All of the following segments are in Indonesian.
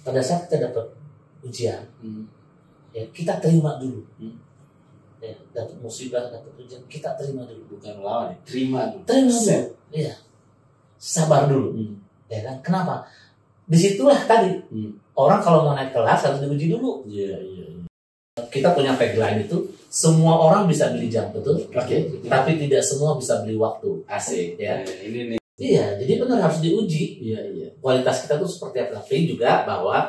pada saat kita dapat ujian, ya kita terima dulu. Ya, dapat musibah, dapat ujian, kita terima dulu. Bukan melawan, terima dulu. Terima dulu. Iya. Sabar dulu. Ya kan? Kenapa? Disitulah tadi orang kalau mau naik kelas harus diuji dulu. Iya. Kita punya tagline itu, semua orang bisa beli jam, betul? Oke. Tapi tidak semua bisa beli waktu. Asik. Ya. Ini nih. Iya, jadi benar harus diuji. Iya. Kualitas kita tuh seperti apa? Tapi juga bahwa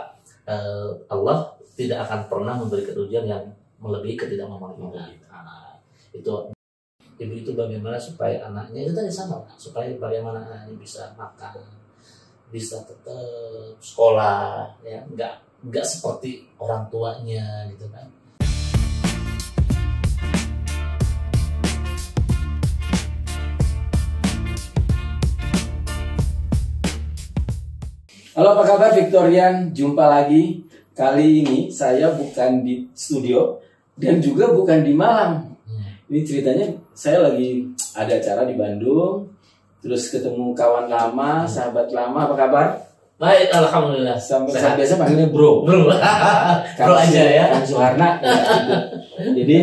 Allah tidak akan pernah memberikan ujian yang melebihi ketidakmampuan kita. Nah, itu ibu itu bagaimana supaya anaknya itu tadi sama, supaya bagaimana anaknya bisa makan, bisa tetap sekolah, ya nggak seperti orang tuanya gitu kan. Halo, apa kabar Victorian? Jumpa lagi. Kali ini saya bukan di studio dan juga bukan di Malang. Ini ceritanya saya lagi ada acara di Bandung, terus ketemu kawan lama, sahabat lama. Apa kabar? Baik, alhamdulillah. Sampai saya biasa panggilnya bro. Bro aja ya. Kang Suharna. Ya, gitu. Jadi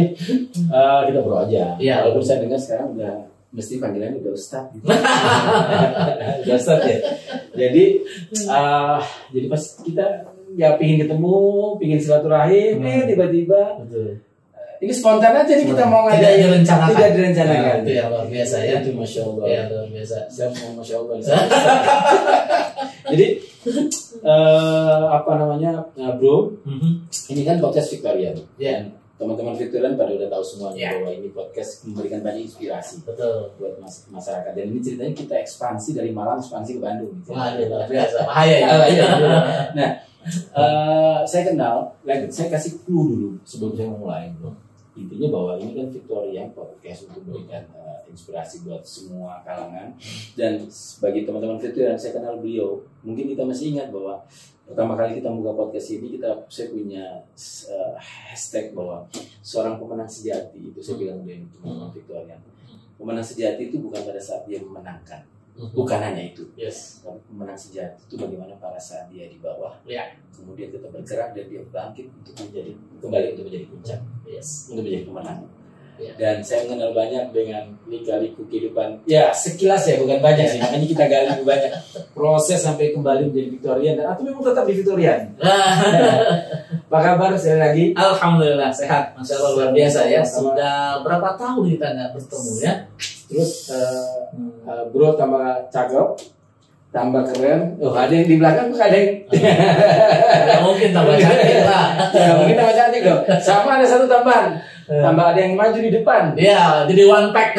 kita bro aja. Ya. Walaupun saya dengar sekarang udah mesti panggilannya udah Ustaz. Gitu. Udah Ustaz ya. Jadi pas kita ya pingin ketemu, pingin silaturahim, tiba-tiba ini spontan aja nih kita mau ngadain. Tidak direncanakan. Itu yang luar biasa ya. Itu Masya Allah. Ya, luar biasa. Saya mau Masya Allah. Jadi bro, ini kan podcast Victorian. Ya. Teman-teman Victorian pada udah tahu semuanya Ya. bahwa ini podcast memberikan banyak inspirasi. Betul. Buat masyarakat. Dan ini ceritanya kita ekspansi dari Malang ekspansi ke Bandung. Wah, luar biasa. Bahaya ya. Nah, saya kenal, saya kasih clue dulu sebelum saya mulai. Intinya bahwa ini kan Victorian podcast untuk memberikan inspirasi buat semua kalangan. Dan bagi teman-teman Victorian, saya kenal beliau. Mungkin kita masih ingat bahwa pertama kali kita buka podcast ini, saya punya hashtag bahwa seorang pemenang sejati. Itu saya bilang dari teman-teman Victorian. Pemenang sejati itu bukan pada saat dia memenangkan. Bukan hanya itu. Yes. Pemenang sejati itu bagaimana pada saat dia di bawah, Ya. kemudian tetap bergerak dan dia bangkit untuk kembali untuk menjadi puncak, Yes. untuk menjadi pemenang. Ya. Dan saya mengenal banyak dengan lika-liku kehidupan. Ya sekilas ya, bukan banyak sih. Makanya kita gali lebih banyak proses sampai kembali menjadi Victorian dan atau memang tetap di Victorian. Apa kabar sekali lagi? Alhamdulillah sehat, masya Allah luar biasa ya. Sudah berapa tahun kita nggak bertemu ya? Terus bro tambah cakep, tambah keren. Oh, ada yang di belakang tuh ada yang. Nggak mungkin tambah cantik lah. Ya, mungkin tambah cantik dong. Sama ada satu tambahan. Tambah ada yang maju di depan. Iya, jadi one pack.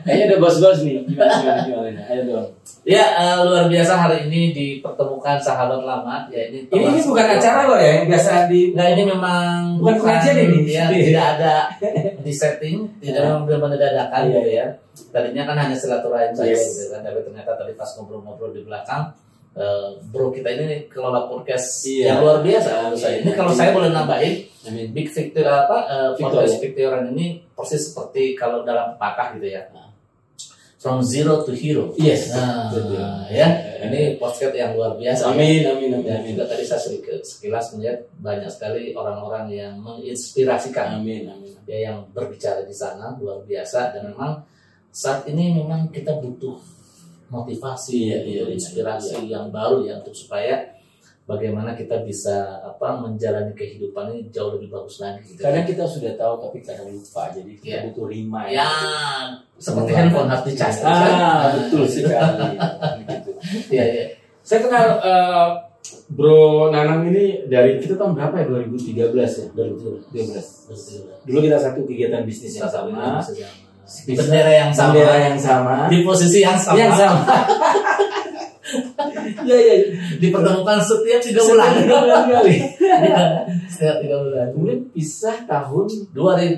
Kayaknya ada bos-bos nih. Gimana? Ayo dong. Ya, luar biasa hari ini dipertemukan sahabat lama. Ya ini bukan acara loh ya, yang biasa di. Nggak, ini memang bukan pengajian ini. Ya, tidak ada di setting, tidak memang benar-benar dadakan gitu ya. Tadinya kan hanya silaturahim saja gitu kan, tapi ternyata tadi pas ngobrol-ngobrol di belakang, bro kita ini kelola podcast yang luar biasa menurut saya. Ini kalau saya boleh nambahin, Big Victor podcast Victorian ini persis seperti kalau dalam pepatah gitu ya. From zero to hero. Yes. Ya, ini podcast yang luar biasa. Amin. Dan juga tadi saya sekilas melihat banyak sekali orang-orang yang menginspirasikan. Amin. Ya, yang berbicara di sana luar biasa. Dan memang saat ini memang kita butuh motivasi, inspirasi yang baru ya untuk supaya bagaimana kita bisa menjalani kehidupan ini jauh lebih bagus lagi. Gitu. Kadang kita sudah tahu tapi kadang lupa, jadi kita butuh reminder. Ya, seperti handphone harus dicas. Betul sekali. Gitu. Iya. Saya kenal Bro Nanang ini dari kita tahun berapa ya? 2013 ya? 2013. Dulu kita satu kegiatan bisnis yang sama. Bendera yang sama. Di posisi yang sama. Iya. Dipertemukan setiap 3 bulan. Setiap 3 bulan. Kemudian pisah tahun 2000.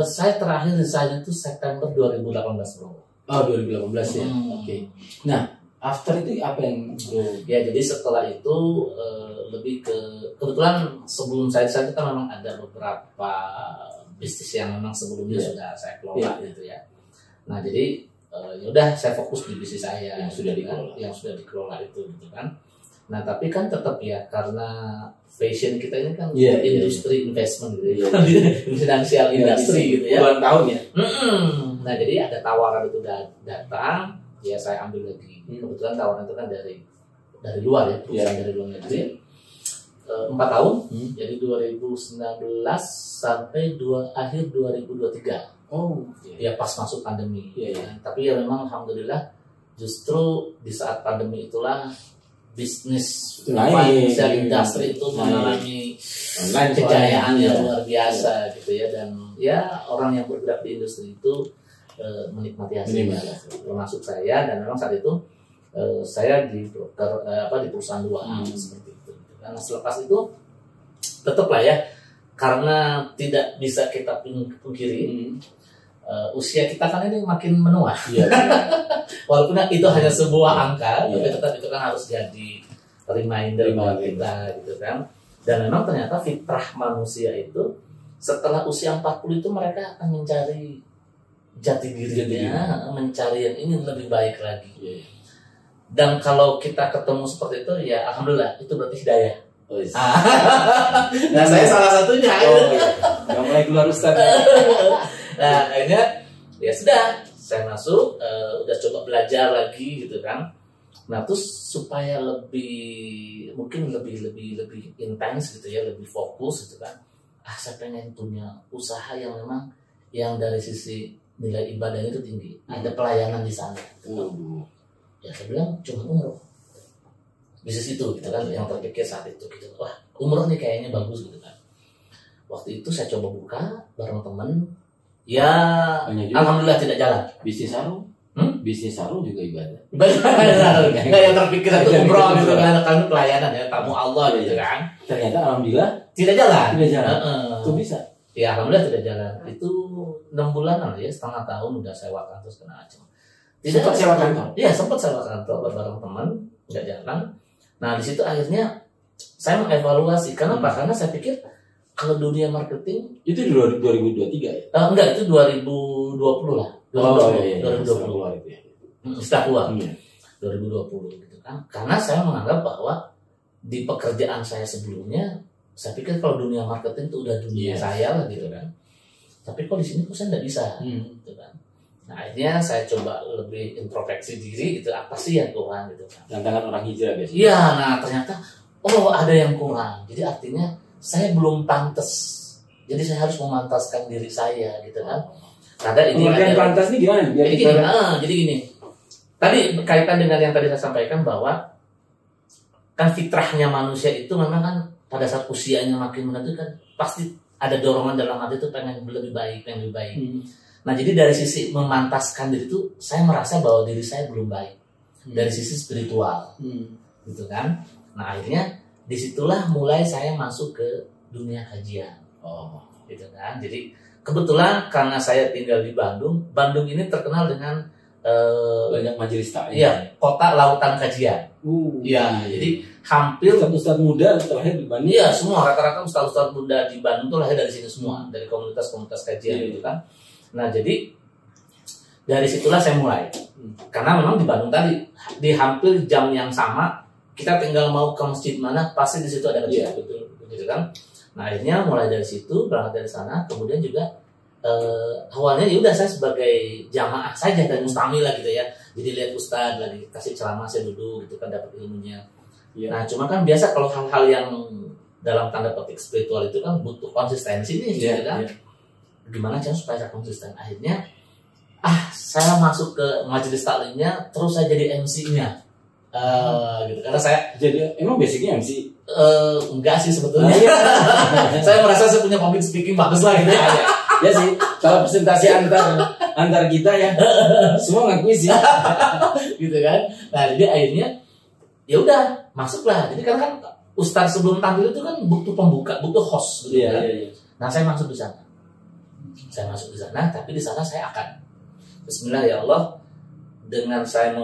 Saya terakhir di sana itu September 2018 bro. Oh 2018 ya. Oke. Nah after itu apa yang ya jadi setelah itu lebih ke kebetulan sebelum saya itu kan memang ada beberapa bisnis yang memang sebelumnya sudah saya kelola gitu ya. Nah jadi ya udah saya fokus di bisnis saya Yang sudah gitu kan, dikelola. yang sudah dikelola itu gitu kan. Nah tapi kan tetap ya karena fashion kita ini kan industri investment gitu ya, financial industry gitu ya. Puluhan tahun ya. Nah jadi ada tawaran itu datang, ya saya ambil lagi. Kebetulan tawaran itu kan dari luar ya, perusahaan dari luar negeri. 4 tahun, jadi 2019 sampai akhir 2023. Oh, ya pas masuk pandemi. Iya. Tapi ya memang alhamdulillah justru di saat pandemi itulah bisnis financial industry itu mengalami kejayaan yang luar biasa gitu ya, dan ya orang yang bergerak di industri itu menikmati hasilnya, termasuk saya. Dan memang saat itu saya di perusahaan luar seperti itu. Karena selepas itu tetaplah ya, karena tidak bisa kita pungkiri usia kita kan ini makin menua. Walaupun itu hanya sebuah angka, tapi tetap itu kan harus jadi reminder buat kita gitu kan. Dan memang ternyata fitrah manusia itu setelah usia 40 itu mereka akan mencari jati dirinya, mencari yang ingin lebih baik lagi. Dan kalau kita ketemu seperti itu, ya alhamdulillah itu berarti hidayah. Nah saya salah satunya. Yang mulai keluar Ustaz. Nah akhirnya ya sudah, saya masuk, udah coba belajar lagi gitu kan. Nah terus supaya mungkin lebih intens gitu ya, lebih fokus gitu kan. Saya pengen punya usaha yang memang yang dari sisi nilai ibadahnya itu tinggi, ada pelayanan di sana. Ya saya bilang cuma umroh, bisnis itu gitu kan yang terpikir saat itu gitu. Wah umroh nih kayaknya bagus gitu kan. Waktu itu saya coba buka bareng temen, ya alhamdulillah tidak jalan. Bisnis sarung, bisnis sarung juga ibadah. Nggak yang terpikir itu umroh gitu kan pelayanan ya, tamu Allah gitu kan. Ternyata alhamdulillah tidak jalan. Itu bisa. Ya alhamdulillah tidak jalan. Itu 6 bulanan ya, setengah tahun udah sewakan terus kena acung. Sempat sewa kantor? Iya sempat sewa kantor bareng teman, nggak jalan. Nah di situ akhirnya saya mengevaluasi. Karena apa? Karena saya pikir kalau dunia marketing itu di 2023 ya? Enggak, itu 2020 lah. 2020 itu ya. Setelah keluar. 2020 gitu kan. Karena saya menganggap bahwa di pekerjaan saya sebelumnya, saya pikir kalau dunia marketing itu udah dunia saya lah gitu kan. Tapi kok di sini kok saya nggak bisa, gitu kan. Nah akhirnya saya coba lebih introspeksi diri gitu, apa sih yang kurang gitu kan. Tantangan orang hijrah guys. Iya, nah ternyata ada yang kurang. Jadi artinya saya belum pantas. Jadi saya harus memantaskan diri saya gitu kan. Karena ini pantas nih gimana? Jadi gini. Tadi kaitan dengan yang tadi saya sampaikan bahwa kan fitrahnya manusia itu memang kan pada saat usianya makin menentu kan pasti ada dorongan dalam hati itu pengen lebih baik. Nah jadi dari sisi memantaskan diri itu saya merasa bahwa diri saya belum baik dari sisi spiritual, gitu kan. Nah akhirnya disitulah mulai saya masuk ke dunia kajian, gitu kan. Jadi kebetulan karena saya tinggal di Bandung ini terkenal dengan banyak majelis taklim. Iya, kota lautan kajian. Iya, jadi hampir ustaz muda terlahir di Bandung. Iya, semua rata-rata ustaz muda di Bandung itu lahir dari sini semua, dari komunitas-komunitas kajian gitu kan. Nah jadi dari situlah saya mulai, karena memang di Bandung tadi di hampir jam yang sama kita tinggal mau ke masjid mana pasti di situ ada masjid, betul, gitu kan. Nah akhirnya mulai dari situ, berangkat dari sana, kemudian juga awalnya ya udah saya sebagai jamaah saja dan mustamila gitu ya, jadi lihat ustadz lagi kasih ceramah saya duduk gitu kan dapat ilmunya. Nah cuma kan biasa kalau hal-hal yang dalam tanda petik spiritual itu kan butuh konsistensi nih, gitu kan. Gimana cara supaya saya konsisten? Akhirnya saya masuk ke majelis taklimnya, terus saya jadi MC-nya, gitu. Karena saya jadi emang basicnya MC enggak sih sebetulnya. Saya merasa saya punya public speaking bagus lah gitu. Ya sih, kalau presentasi antar kita ya semua ngakui sih, gitu kan. Nah jadi akhirnya ya udah masuklah. Jadi kan ustaz sebelum tampil itu kan butuh pembuka, butuh host, gitu kan. Nah saya masuk di sana. Tapi di sana saya akan Bismillah ya Allah, dengan saya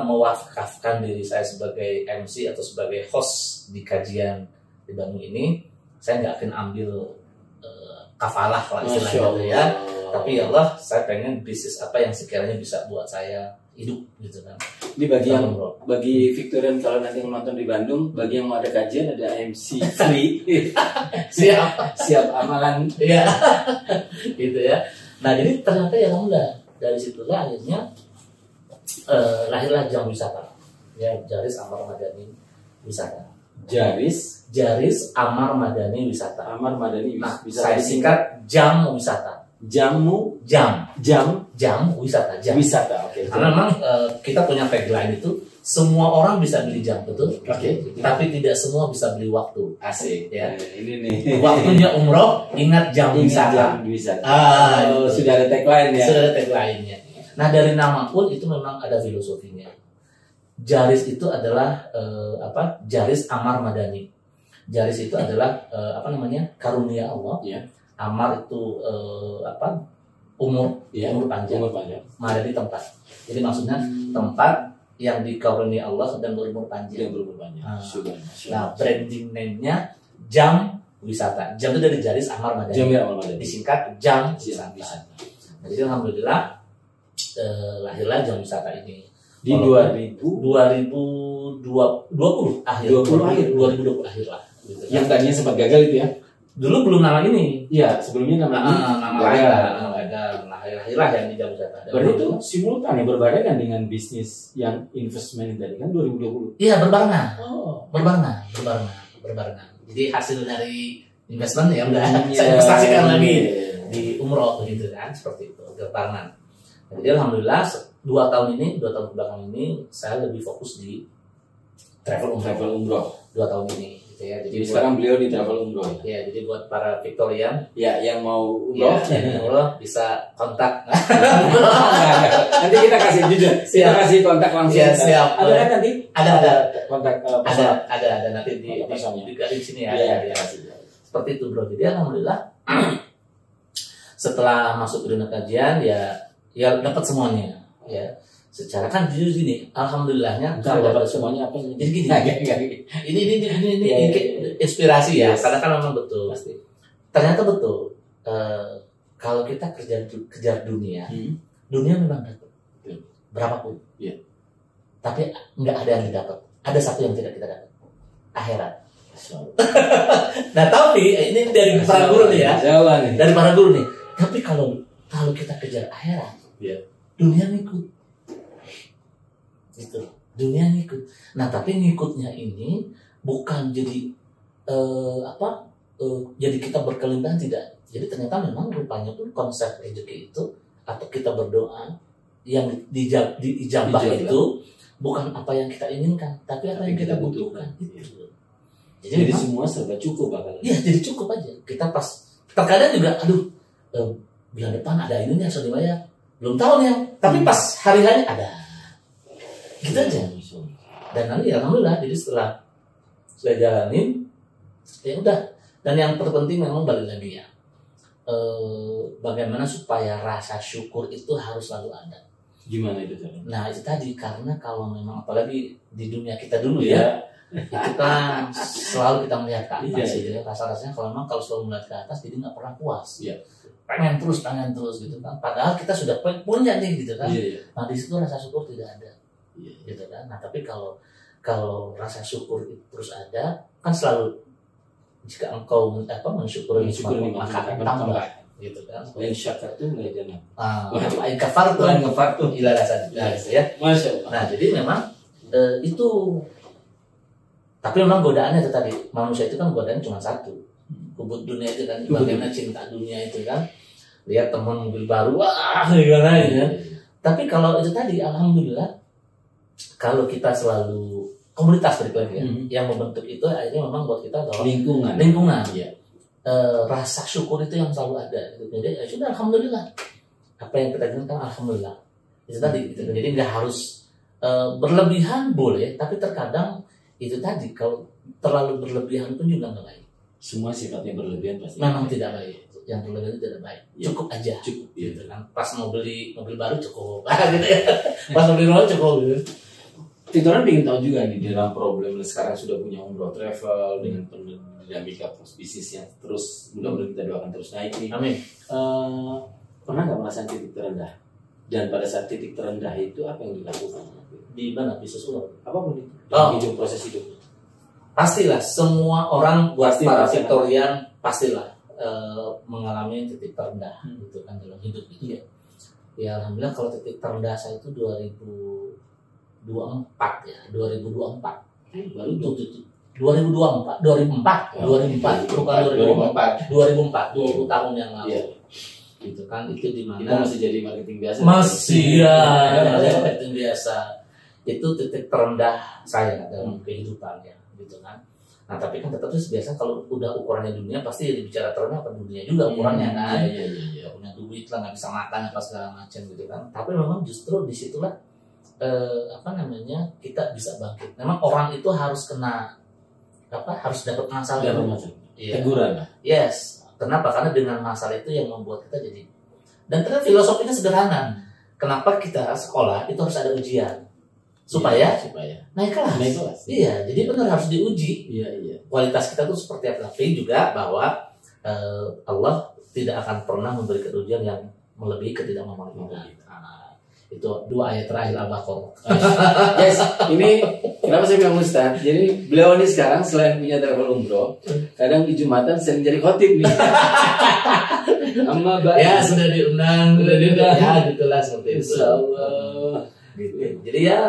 mewakafkan diri saya sebagai MC atau sebagai host di kajian di Bandung ini, saya nggak akan ambil kafalah lah istilahnya ya. Tapi ya Allah, saya pengen bisnis apa yang sekiranya bisa buat saya hidup gitu kan. Ini bagi Victorian kalau nanti yang nonton di Bandung, bagi yang mau ada kajian ada MC free. siap amalan. Iya. Gitu ya. Nah, jadi ternyata ya alhamdulillah dari situlah akhirnya lahirlah Jam Wisata. Ya, Jaris Amar Madani Wisata. Jaris Amar Madani Wisata. Amar Madani Nah, Wisata. saya singkat Jam Wisata. Jam Wisata. Wisata. Oke. Karena memang kita punya tagline itu semua orang bisa beli jam, betul? Oke. Tapi tidak semua bisa beli waktu. Asik. Ya. Ini nih. Waktunya umroh, ingat jam wisata. Sudah ada tagline ya. Sudah ada tagline-nya. Nah, dari nama pun itu memang ada filosofinya. Jaris itu adalah Jaris Amar Madani. Jaris itu adalah karunia Allah. Ya. Amar itu umur panjang. Madani tempat. Jadi maksudnya tempat yang dikarunia Allah dan berumur panjang. Nah, branding name-nya Jam Wisata. Jam itu dari Jaris Amar Madani. Disingkat Jam Wisata. Nah, jadi alhamdulillah lahirlah Jam Wisata ini di 2020 akhir 2020 akhir lah gitu. Yang tadinya sempat gagal itu ya. Dulu belum nama ini. Iya, sebelumnya nama lain lah yang di Jam Wisata. Berarti itu simultan ya, berbarengan dengan bisnis yang investment tadi kan 2020. Iya, berbarengan. Berbarengan. Jadi hasil dari investment ya udah saya investasikan lagi di umroh gitu kan, seperti itu, berbarengan. Jadi alhamdulillah 2 tahun belakang ini saya lebih fokus di travel umroh 2 tahun ini gitu ya. Jadi sekarang beliau di travel umroh ya. Jadi buat para Victorian ya yang mau umroh bisa kontak. Nanti kita kasih juga. Kita kasih kontak langsung. Ya, siap. Ada kan nanti? Ada kontak ada nanti di sini ya. Ya. Seperti itu bro. Jadi alhamdulillah setelah masuk ke dunia kajian ya dapat semuanya ya. Secara kan jujur gini, alhamdulillahnya kalau dapat semuanya apa jadi gini. Ini inspirasi ya. Karena kan memang betul. Pasti. Ternyata betul. Kalau kita kejar dunia, dunia memang dapat. Berapapun. Iya. Tapi nggak ada yang didapat. Ada satu yang tidak kita dapat. Akhirat. Nah, tapi ini dari para guru nih ya. Dari para guru nih. Tapi kalau kita kejar akhirat, dunia ngikut. Gitu. Dunia ngikut. Nah, tapi ngikutnya ini bukan jadi jadi kita berkelindahan, tidak. Jadi ternyata memang rupanya pun konsep rezeki itu atau kita berdoa yang diijabah itu bukan apa yang kita inginkan, tapi apa yang kita butuhkan. Itu. Jadi semua serba cukup bakal. Iya, jadi cukup aja. Kita pas terkadang juga bulan depan ada ininya sudah dibayar. Belum tahu nih, tapi pas hari-hari ada. Gitu aja. Dan nanti alhamdulillah jadi setelah saya jalanin ya udah. Dan yang terpenting memang balik lagi ya. Bagaimana supaya rasa syukur itu harus selalu ada. Gimana itu caranya? Nah, itu tadi karena kalau memang apalagi di dunia kita dulu ya. Itu kan selalu kita melihat ke atas gitu ya. Rasa-rasanya kalau selalu melihat ke atas jadi nggak pernah puas. Iya. pengen terus gitu kan, padahal kita sudah punya nih gitu kan. Nah di situ rasa syukur tidak ada gitu kan. Nah tapi kalau rasa syukur itu terus ada kan, selalu jika engkau mensyukuri maka tambah gitu kan. Lain syakar tuh nggak jangan. Lain kafar tuh ila rasa ya. Masya Allah. Nah jadi memang itu, tapi memang godaannya itu tadi, manusia itu kan godaannya cuma satu, hubut dunia itu kan, bagaimana cinta dunia itu kan, lihat teman mobil baru, wah gimana ya. Tapi kalau itu tadi, alhamdulillah, kalau kita selalu komunitas lagi ya, yang membentuk itu akhirnya memang buat kita bahwa lingkungan, ya. Rasa syukur itu yang selalu ada. Jadi ya sudah, alhamdulillah, apa yang kita inginkan alhamdulillah itu tadi. Gitu. Jadi nggak harus berlebihan boleh, tapi terkadang itu tadi kalau terlalu berlebihan pun juga nggak baik. Semua sifatnya berlebihan pasti memang tidak baik. Yang berlebihan itu tidak baik. Cukup aja. Cukup. Gitu kan. Pas mau beli mobil baru cukup. Gitu ya. Pas mau beli rumah cukup. Gitu. Titoran ingin tahu juga nih, dalam problem sekarang sudah punya umroh travel dengan dinamika bisnis yang terus mudah-mudahan kita doakan terus naik nih. Amin. pernah nggak merasakan titik terendah? Dan pada saat titik terendah itu apa yang dilakukan? Di mana bisnis ulang? Apapun itu. Oh. Hidup, proses hidup. Pastilah semua orang buat Pasti para merasakan. Victorian pastilah mengalami titik terendah gitu kan dalam hidup gitu. Ya alhamdulillah kalau titik terendah saya itu 2024 ya, 2024. Baru itu 2024 bukan 2004 20 tahun yang lalu. Iya. Gitu kan, itu di Kita mana masih jadi marketing biasa. masih ya seperti biasa. Itu titik terendah saya dalam kehidupan ya gitu kan. Nah tapi kan tetap sih biasa kalau udah ukurannya dunia pasti dibicara terendah apa dunia juga ukurannya kan. Iya. Gak punya duit lah, nggak bisa makan apa segala macam gitu kan. Tapi memang justru disitulah kita bisa bangkit. Memang orang itu harus harus dapat masalah dulu. Iya. Teguran. Yes. Kenapa? Karena dengan masalah itu yang membuat kita jadi. Dan ternyata filosofinya sederhana. Kenapa kita sekolah itu harus ada ujian supaya naik kelas. Iya. Jadi benar harus diuji. Iya. Kualitas kita tuh seperti apa. Tapi juga bahwa Allah tidak akan pernah memberikan ujian yang melebihi ketidakmampuan kita. Itu 2 ayat terakhir Al-Baqarah. Guys, ini kenapa saya bilang Ustaz? Jadi beliau ini sekarang selain punya travel umroh, kadang di Jumatan sering jadi khotib nih. Ya sudah diundang, ya gitulah seperti itu. Insyaallah. Gitu. Jadi ya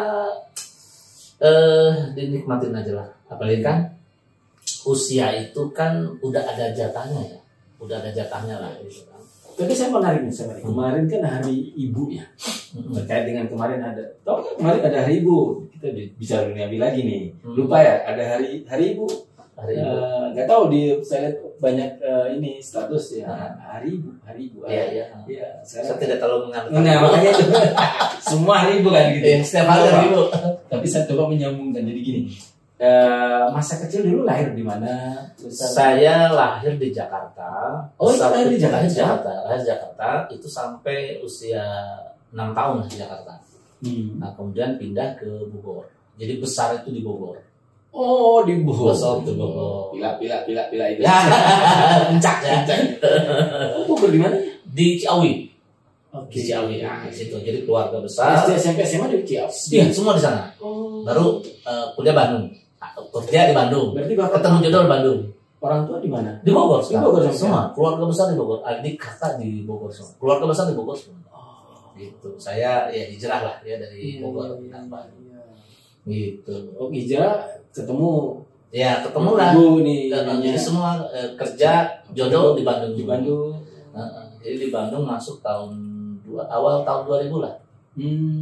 dinikmatin aja lah. Apalagi kan usia itu kan udah ada jatahnya lah gitu kan. Tapi saya menarik nih sama kemarin kan hari ibu ya. Terkait dengan kemarin tahu kan kemarin ada hari ibu. Kita bicara dunia lagi nih. Lupa ya ada hari ibu. Nggak tahu saya lihat banyak ini status ya hari ibu. Iya. Saya tidak terlalu mengerti. Nah, makanya itu semua hari ibu kan gitu. Setiap hari hari ibu. Tapi saya coba menyambungkan jadi gini. Masa kecil dulu lahir di mana? Saya lahir di Jakarta. Lahir di Jakarta. Lahir di Jakarta itu sampai usia 6 tahun di Jakarta. Nah kemudian pindah ke Bogor. Jadi besar itu di Bogor. Oh di Bogor. Besar di Bogor. Pila itu. Puncak ya. Bogor di mana? Di Ciawi. Oke. Di Ciawi. Nah, di situ. Jadi keluarga besar. SD, SMP, SMA di Ciawi. Iya, semua di sana. Baru kuliah Bandung. Kerja di Bandung. Berarti bapak ketemu jodoh di Bandung. Orang tua di mana? Di Bogor. Di Bogor semua. Keluarga besar di Bogor. Adik kakak di Bogor semua. Keluarga besar di Bogor semua. Gitu. Saya ya hijrah lah ya dari Bogor ke Bandung. Gitu. Oh hijrah ketemu. Ya ketemu lah. Ibu nih. Jadi semua kerja jodoh di Bandung. Di Bandung. Jadi di Bandung masuk awal tahun 2000 lah.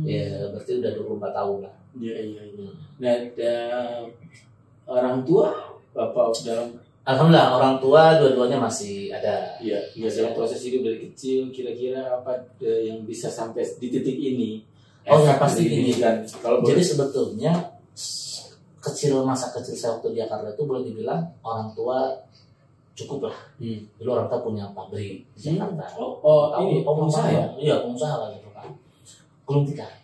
Ya berarti udah 24 tahun lah. Iya. Nah, orang tua bapak dalam alhamdulillah orang tua dua-duanya masih ada. Iya. Dalam proses hidup dari kecil kira-kira apa yang bisa sampai di titik ini? Oh ya pasti ini kan. Jadi sebetulnya masa kecil saya waktu di Jakarta itu boleh dibilang orang tua cukup lah. Dulu orang tua punya pabrik di Jakarta. Ini pengusaha ya? Iya pengusaha lah gitu kan. Gulung tikar.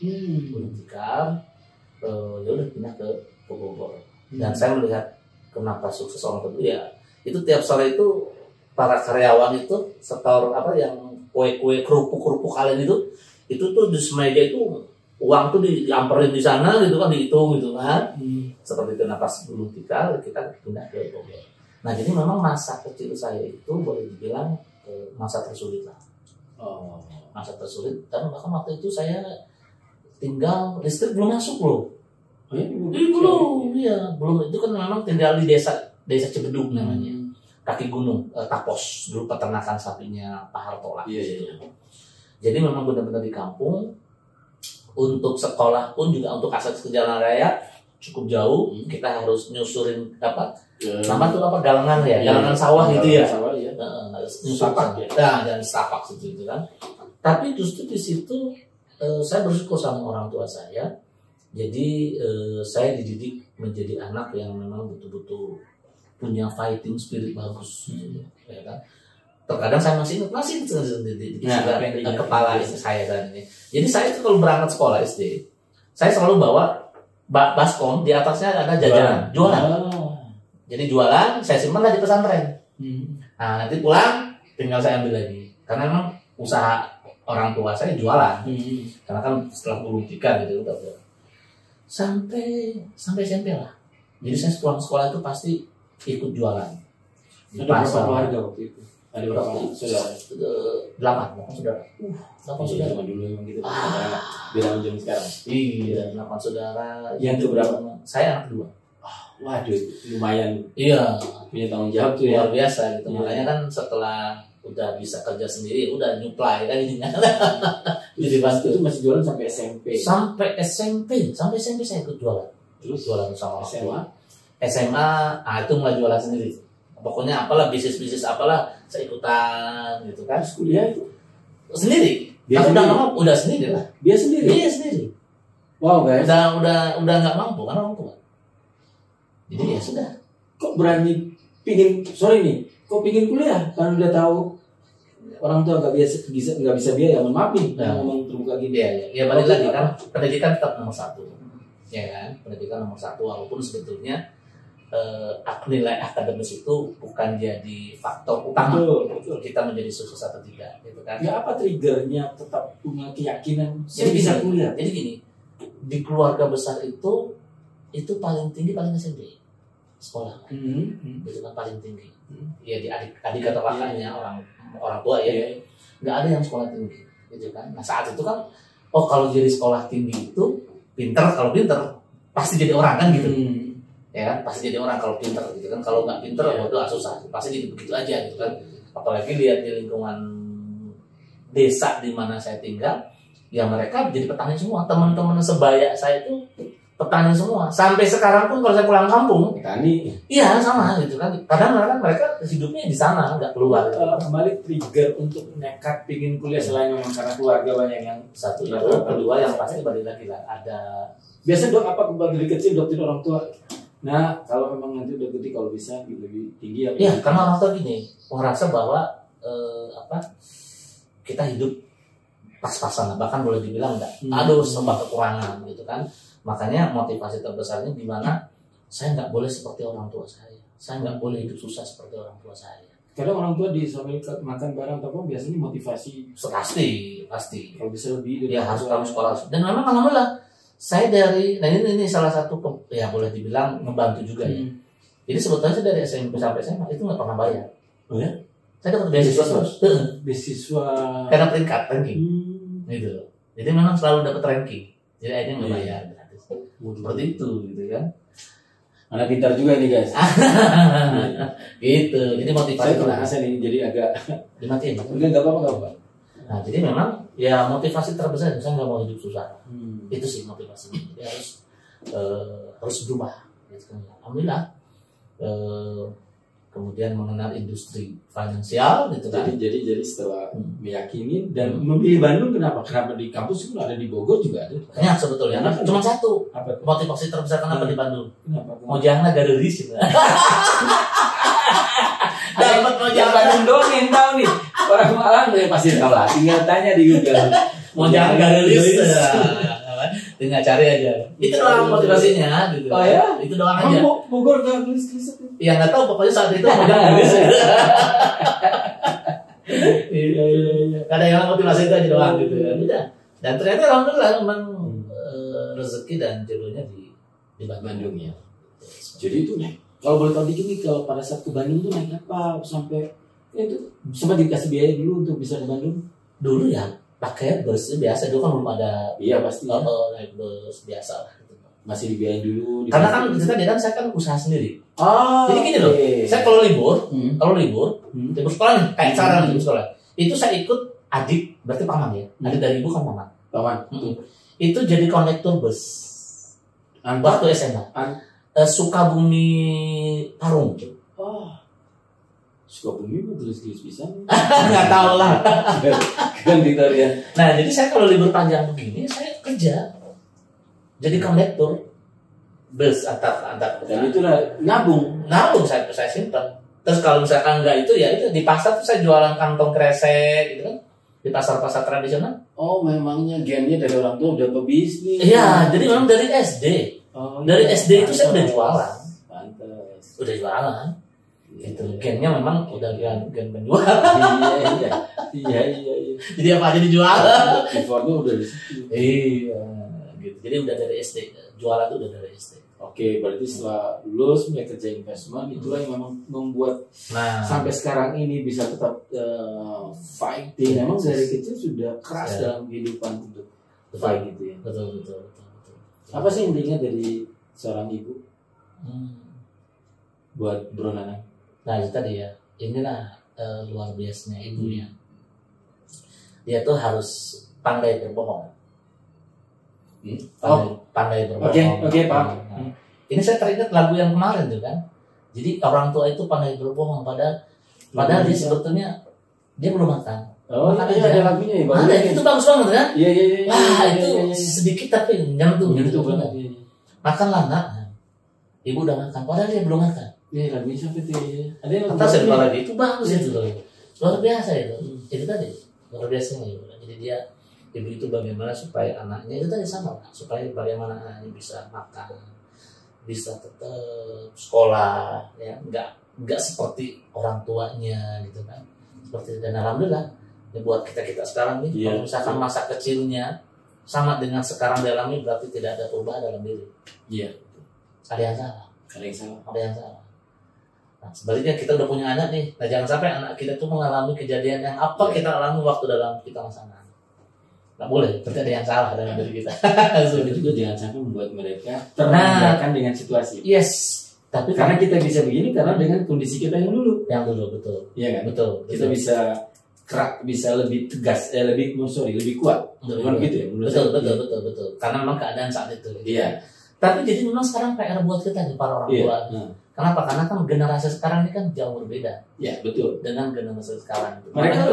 Ya udah pindah ke Bogor. Dan saya melihat kenapa sukses orang itu ya itu tiap sore itu para karyawan itu setor yang kue-kue kerupuk kalian itu tuh di semeja itu uang tuh diamperin di sana gitu kan dihitung gitu kan. Seperti itu pas gulung tikar kita pindah ke Bogor. Nah jadi memang masa kecil saya itu boleh dibilang masa tersulit lah. Masa tersulit dan bahkan waktu itu saya tinggal listrik belum masuk loh. Belum itu kan memang tinggal di desa Cibedug namanya. Kaki gunung Tapos dulu peternakan sapinya Pak Harto lah. Iya. Jadi memang benar-benar di kampung. Untuk sekolah pun juga untuk akses ke jalan raya cukup jauh. Kita harus nyusurin nama tuh galangan ya, galangan sawah gitu ya. Sawah ya. Setapak ya. Nah, dan setapak itu kan. Tapi justru di situ saya bersyukur sama orang tua saya. Jadi saya dididik menjadi anak yang memang betul-betul punya fighting spirit bagus, ya kan. Terkadang saya masih ingat di kepala saya dan ini. Jadi saya itu kalau berangkat sekolah SD, saya selalu bawa baskom di atasnya ada jajanan, jualan. Jadi jualan, saya simpan lah di pesantren. Nah nanti pulang tinggal saya ambil lagi. Karena memang usaha orang tua saya jualan. Karena kan setelah membuktikan gitu udah sampai SMP lah. Jadi saya pulang sekolah itu pasti ikut jualan. Di Ada berapa pasar. keluarga waktu itu? Ada berapa saudara? 8 saudara. 8 saudara. Zaman dulu emang gitu. Beda sama zaman sekarang. Iya, 8 saudara. Yang keberapa? Saya anak kedua. Waduh, lumayan Iya, punya tanggung jawab tuh ya. luar biasa gitu. Iya. Makanya kan setelah udah bisa kerja sendiri, udah nyuplai kan jadinya. Jadi pas Itu masih jualan sampai SMP. sampai SMP saya ikut jualan. Terus Jualan sama orang SMA? tua. SMA, itu mulai jualan sendiri. Pokoknya apalah bisnis apalah saya ikutan gitu kan. Terus kuliah itu Sendiri. Dia Kan sendiri? udah sendiri lah. dia sendiri. Dia sendiri. Wow guys. Udah nggak mampu kan orang tua. Jadi ya sudah. Kok berani kok pingin kuliah kan udah tahu orang tua nggak bisa biaya, mohon maaf nih, Nah. ngomong terbuka gini. Ya balik lagi kan pendidikan tetap nomor 1, ya kan, pendidikan nomor 1 walaupun sebetulnya nilai akademis itu bukan jadi faktor utama Betul. kita menjadi sukses atau tidak, gitu kan. Ya apa triggernya tetap punya keyakinan saya Jadi bisa gini, kuliah? Jadi gini, di keluarga besar itu paling tinggi paling SMP sekolah, itu kan paling tinggi. Ya di adik atau kakaknya orang tua ya, nggak ada yang sekolah tinggi, gitu kan. Nah saat itu kan, kalau jadi sekolah tinggi itu kalau pinter pasti jadi orang kan gitu, ya kan, pasti jadi orang kalau pinter gitu kan. Kalau nggak pinter, waduh susah, pasti jadi begitu aja gitu kan. Apalagi lihat di lingkungan desa di mana saya tinggal, ya mereka jadi petani semua. Teman-teman sebaya saya itu petani semua. Sampai sekarang pun kalau saya pulang kampung, Petani. iya sama gitu kan. Kadang mereka hidupnya di sana, nggak keluar. Kembali trigger untuk nekat pingin kuliah selain memang karena keluarga banyak yang Satu itu, kedua yang pasti balik lagi lah ada. biasa dok apa dari kecil dokter orang tua. Nah kalau memang nanti udah gede kalau bisa lebih tinggi ya. Iya, karena orang tua gini merasa bahwa kita hidup pas-pasan, bahkan boleh dibilang enggak. Aduh, serba kekurangan gitu kan. Makanya motivasi terbesarnya di mana saya nggak boleh seperti orang tua saya. Saya nggak boleh hidup susah seperti orang tua saya. Kadang orang tua sambil makan bareng atau apa biasanya motivasi Pasti. kalau bisa lebih dari Ya harus kamu sekolah. Dan memang alhamdulillah saya ini salah satu ya boleh dibilang membantu juga ya. Jadi sebetulnya saya dari SMP sampai SMA itu nggak pernah bayar. Oh ya? Saya dapat beasiswa terus. Beasiswa. Karena peringkat ranking. Gitu. Jadi memang selalu dapat ranking. Jadi akhirnya nggak bayar gratis. Seperti itu gitu kan. Anak pintar juga nih guys. Gitu. Jadi motivasi Saya pernah asal ini jadi agak dimatiin. enggak apa-apa. Nah, jadi memang ya motivasi terbesar saya nggak mau hidup susah. Itu sih motivasinya. Jadi harus berubah. Gitu kan. Alhamdulillah. Kemudian mengenal industri finansial gitu kan. Jadi setelah meyakini dan memilih Bandung kenapa di kampus itu ada di Bogor juga ada. Banyak sebetulnya. Cuma satu Apa tuh? motivasi terbesar kenapa di Bandung. Kenapa? Mau jangan garis. Dapat mau jangan Bandung doang yang tahu nih. Orang Malang ya pasti tahu lah. Tinggal tanya di Google. Mau jangan garis. Tinggal cari aja. Itu doang motivasinya gitu. Oh ya? Itu doang aja. Bogor gak tulis Ya nggak tahu pokoknya saat itu mau jangan garis. Iya. Kadang yang motivasi itu aja doang gitu ya. Udah. Dan ternyata alhamdulillah memang rezeki dan jodohnya di Bandung ya. Jadi itu nih. Kalau boleh tahu dikit nih kalau pada saat ke Bandung tuh naik apa sampai itu sempat dikasih biaya dulu untuk bisa ke Bandung? Dulu ya pakai bus biasa, dulu kan belum ada. Iya pasti. Naik bus biasa lah. Gitu. Masih dibiayain dulu. Karena kan dia kan saya kan usaha sendiri. Oh. Jadi gini loh, saya kalau libur sekolah nih, kayak sekarang libur sekolah, itu saya ikut adik, berarti paman ya, adik dari ibu kan paman. Itu jadi kondektur bus. Waktu SMA. Sukabumi Parung. Oh. Sukabumi mau tulis-tulis bisa? Nggak tahu lah. Kan Victoria. Nah, jadi saya kalau libur panjang begini, saya kerja. Jadi kondektur bus antar. Dan itu lah nabung saya simpan. Terus kalau misalkan enggak itu ya itu di pasar tuh saya jualan kantong kresek gitu kan. Di pasar-pasar tradisional. Oh, memangnya gennya dari orang tua udah pebisnis. Iya, jadi memang dari SD. Oh, dari iya. SD itu saya udah jualan. Pantes. Udah jualan. Itu gennya memang udah gen penjual. Iya. Jadi apa aja dijual. Effortnya udah di situ. Iya, gitu. Jadi udah dari SD, jualan itu udah dari SD. Oke, berarti setelah lulus mulai kerja investment, itulah yang memang membuat sampai sekarang ini bisa tetap fighting. Memang dari kecil sudah keras dalam kehidupan untuk fight gitu ya. Betul. Apa sih intinya dari seorang ibu buat Bro Nanang? Nah itu tadi ya, inilah luar biasanya ibu ya. Dia tuh harus pandai berbohong. Pandai berbohong. Oke, Pak. Ini saya teringat lagu yang kemarin tuh kan. Jadi orang tua itu pandai berbohong padahal dia sebetulnya dia belum makan. Oh iya, ada lagunya ya. Ada, itu bagus banget kan? Iya. Wah itu sedikit tapi nyentuh gitu banget. Makanlah nak. Ibu udah makan, padahal dia belum makan. Iya, lagunya sampai tuh ya. Ada yang atas lupa lagi itu bagus itu loh. Luar biasa itu. Itu tadi luar biasanya ibu. Jadi dia ibu itu bagaimana supaya anaknya itu tadi sama, supaya bagaimana anaknya bisa makan, bisa tetap sekolah, ya nggak seperti orang tuanya gitu kan. Seperti dan alhamdulillah ya buat kita sekarang nih, kalau misalkan masa kecilnya sama dengan sekarang dialami berarti tidak ada perubahan dalam diri. Iya. Ada yang salah. Ada yang salah. Nah, sebaliknya kita udah punya anak nih, nah jangan sampai anak kita tuh mengalami kejadian yang apa kita alami waktu dalam kita masa anak. Nggak boleh, berarti ada yang salah dalam diri kita. Tapi juga jangan sampai membuat mereka termakan dengan situasi. Yes. Tapi karena kita bisa begini karena dengan kondisi kita yang dulu. Betul. Iya kan? Betul. Kita bisa lebih tegas, lebih kuat. Bukan gitu ya? Betul. Karena memang keadaan saat itu. Iya. Tapi jadi memang sekarang PR buat kita nih para orang tua. Kenapa? Karena kan generasi sekarang ini kan jauh berbeda. Iya, betul. Dengan generasi sekarang. Mereka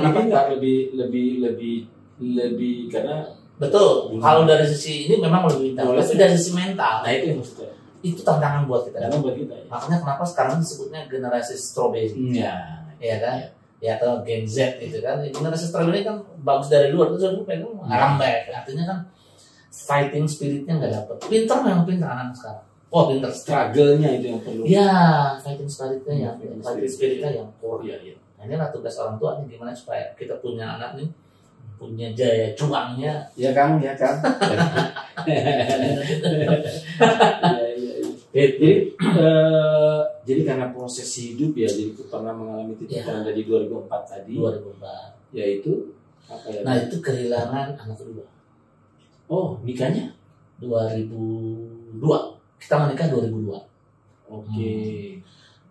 lebih karena betul. Kalau dari sisi ini memang lebih pintar. Tapi dari sisi mental. Nah itu yang maksudnya. Itu tantangan buat kita. Ya. Makanya kenapa sekarang disebutnya generasi strawberry. Iya kan? Ya atau Gen Z gitu kan. Generasi strawberry kan bagus dari luar terus aku pengen lambat. Artinya kan fighting spiritnya nggak dapet. Pinter memang pinter anak sekarang. Oh pinter. Struggle-nya itu yang perlu. Ya fighting spiritnya yang kurang. Iya. Nah, inilah tugas orang tua nih gimana supaya kita punya anak nih punya jaya cuangnya. Ya Kang. Jadi karena proses hidup ya, jadi pernah mengalami titik terendah dari 2004 tadi. 2004. Yaitu apa ya? Nah itu kehilangan anak kedua. Oh nikahnya? 2002. Kita menikah 2002. Oke.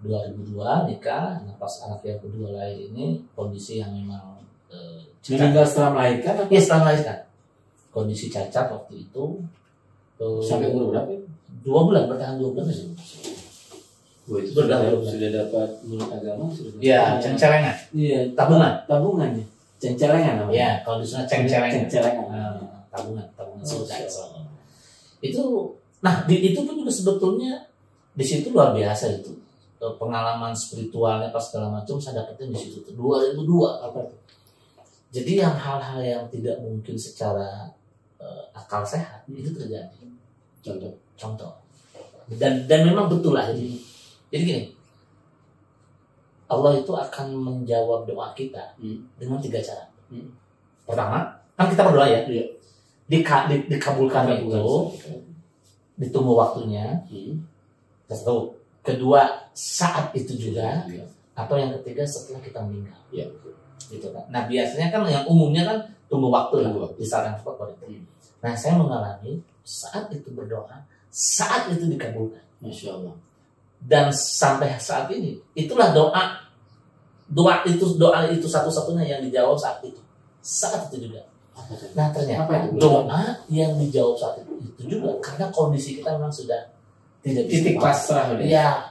2002 nikah. Nah pas anak yang kedua lahir ini kondisi yang memang meninggal setelah melahirkan? Iya setelah melahirkan. Kondisi cacat waktu itu. Sampai umur berapa? 2 bulan, bertahan 2 bulan sih. Itu sudah dapat menurut agama sudah. Iya, cengcelengan. Iya, tabungannya. Cengcelengan namanya. Iya, kalau di sana cengcelengan. Tabungan surga. Itu itu pun juga sebetulnya di situ luar biasa itu. Pengalaman spiritualnya pas segala macam saya dapetin di situ tuh 2002 apa itu. Jadi yang hal-hal yang tidak mungkin secara akal sehat itu terjadi. Contoh. Dan memang betul lah jadi gini. Allah itu akan menjawab doa kita dengan 3 cara. Pertama, kan kita berdoa ya. Iya. Dikabulkan itu, ditunggu waktunya. Satu. Kedua, saat itu juga. Atau yang ketiga setelah kita meninggal. Iya. Gitu kan. Nah biasanya kan yang umumnya kan tunggu waktu lah di saat yang tepat itu. Nah saya mengalami saat itu berdoa, saat itu dikabulkan. Masya Allah. Dan sampai saat ini itulah doa itu satu-satunya yang dijawab saat itu juga. Nah ternyata doa yang dijawab saat itu juga karena kondisi kita memang sudah tidak bisa titik pasrah. Ya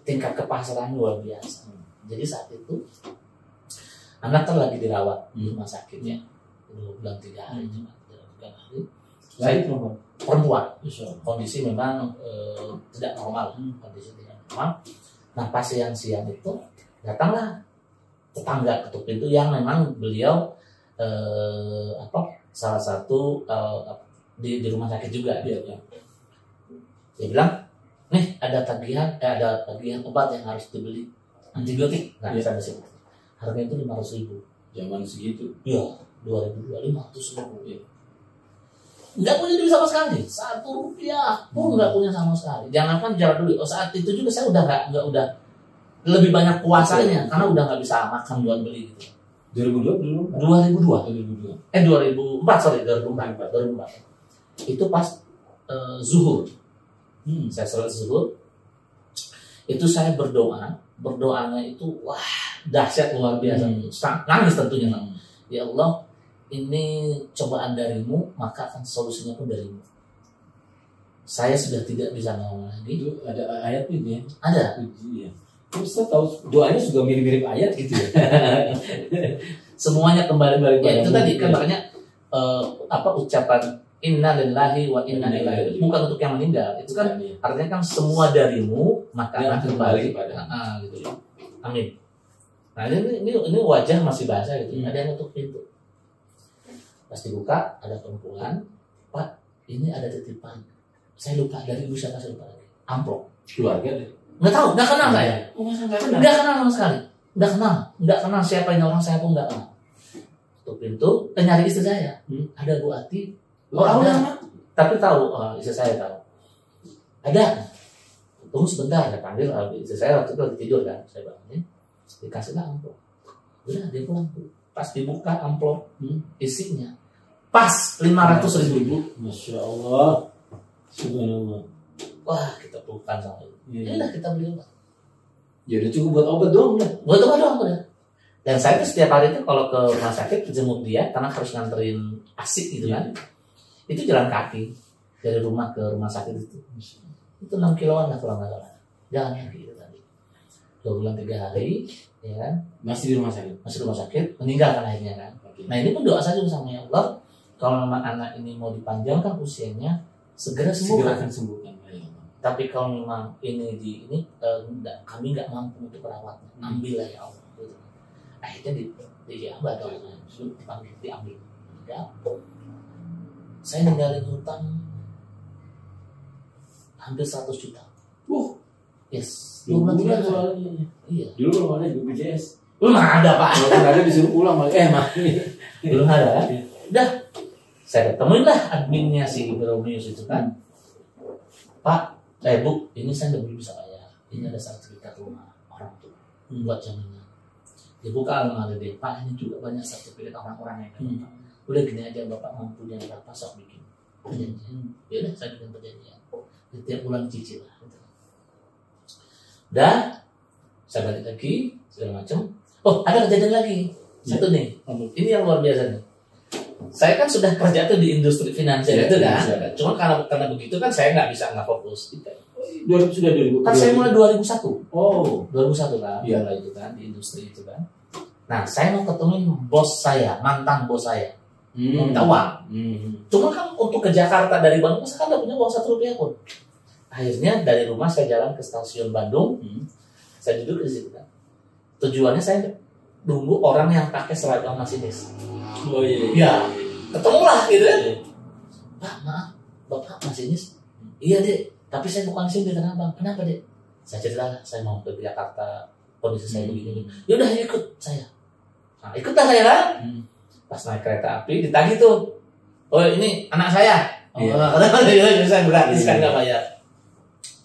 tingkat kepasrahan luar biasa. Jadi saat itu anak kan lagi dirawat di rumah sakit ya 2 bulan 3 hari cuma 3 hari. Saya perempuan kondisi memang tidak normal kondisi tidak normal. Nah pas siang itu datanglah tetangga ketuk pintu yang memang beliau salah satu di rumah sakit juga dia bilang nih ada tagihan obat yang harus dibeli antibiotik. Nah, Iya. saya bersih. Harganya itu 500.000. Zaman segitu. Iya, 2002 500.000. Iya. Nggak punya duit sama sekali, 1 rupiah pun nggak punya sama sekali. Jangankan jalan dulu, saat itu juga saya udah nggak udah lebih banyak puasanya karena udah nggak bisa makan jual beli gitu. 2002 belum? 2002, 2002. 2004 sorry 2004. Itu pas zuhur. Saya sholat zuhur. Itu saya berdoanya itu wah dahsyat luar biasa. Nangis tentunya. Ya Allah, ini cobaan darimu, maka akan solusinya pun darimu. Saya sudah tidak bisa ngomong lagi. Itu ada ayatnya ya? Ada. Iya. Terus saya tahu doanya juga mirip-mirip ayat gitu ya. Semuanya kembali balik. Ya, itu tadi kan Iya. makanya ucapan inna lillahi wa inna ilaihi raji'un. Bukan untuk yang meninggal. Itu kan artinya kan semua darimu, maka akan kembali kepada gitu ya. Amin. Nah ini wajah masih basah gitu. Ada yang nutup pintu. Pas dibuka ada perempuan, Pak, ini ada titipan. Saya lupa dari ibu siapa, saya lupa lagi. Amplop. keluarga deh. Nggak tahu, nggak kenal saya. Oh, masa nggak kenal? Nggak kenal sama sekali. Nggak kenal siapa ini orang, saya pun nggak kenal. Tutup pintu, nyari istri saya. Ada Bu Ati. Oh, ada. Tapi tahu, istri saya tahu. Ada. Tunggu sebentar, saya panggil istri saya waktu itu lagi tidur kan, saya bangunin, dikasihlah amplop. Udah dia pulang tuh. Pas dibuka amplop, isinya pas 500.000. Masya Allah. Subhanallah. Wah, kita pelukan sama itu. Iya. Ini lah kita beli obat. Ya udah cukup buat obat doang lah. Buat obat doang udah. Dan saya tuh setiap hari itu kalau ke rumah sakit jenguk dia karena harus nganterin asik gitu kan. Itu jalan kaki dari rumah ke rumah sakit itu. Itu 6 kiloan lah kalau nggak salah. Jalan kaki itu tadi. 2 bulan 3 hari, ya kan? Masih di rumah sakit. Masih di rumah sakit, meninggal kan akhirnya kan. Oke. Nah ini pun doa saja sama ya Allah. Kalau memang anak ini mau dipanjangkan usianya, segera Segera sembuhkan. akan sembuhkan. Ya Allah. Tapi kalau memang ini kami nggak mampu untuk merawatnya, ambillah ya Allah. Gitu. Akhirnya diambil doanya, dipanggil, diambil. Ya, saya ninggalin hutang hampir 100 juta. Yes. 2 bulan 3 hari. soalnya. Iya. Dulu belum ada BPJS. Belum ada Pak. Kalau ada disuruh pulang malah. Belum ada. Udah. Saya ketemuin lah adminnya si Bromius itu kan. Pak, Bu, ini saya belum bisa bayar. Ini ada sertifikat rumah orang tua buat jaminan. Dibuka lemari deh, Pak, ini juga banyak sertifikat orang-orang yang kena. Udah gini aja Bapak mampunya berapa sok bikin perjanjian. Ya udah saya bikin perjanjian. Setiap bulan cicil lah. Gitu. Udah, saya balik lagi segala macam. Oh, ada kejadian lagi. Satu nih. Ini yang luar biasa nih. Saya kan sudah kerja tuh di industri finansial itu kan. Cuma karena begitu kan saya nggak bisa nggak fokus. Sudah 2000. Kan saya mulai 2001. Oh, 2001 kan. Iya. Mulai itu kan di industri itu kan. Nah, saya mau ketemuin bos saya, mantan bos saya. Minta uang. Cuma kan untuk ke Jakarta dari Bandung saya kan nggak punya uang 1 rupiah pun. Akhirnya dari rumah saya jalan ke stasiun Bandung. Saya duduk di situ kan. Tujuannya saya nunggu orang yang pakai seragam masinis. Oh iya. Ya, ketemulah gitu kan. Pak, maaf, Bapak masinis? Iya dek, tapi saya bukan sini. Kenapa? Kenapa dek? Saya cerita lah, saya mau ke Jakarta, kondisi saya begini. Yaudah ikut saya. Nah, ikutlah saya kan. Pas naik kereta api ditagih tuh. Oh ini anak saya. Saya gratis kan nggak bayar.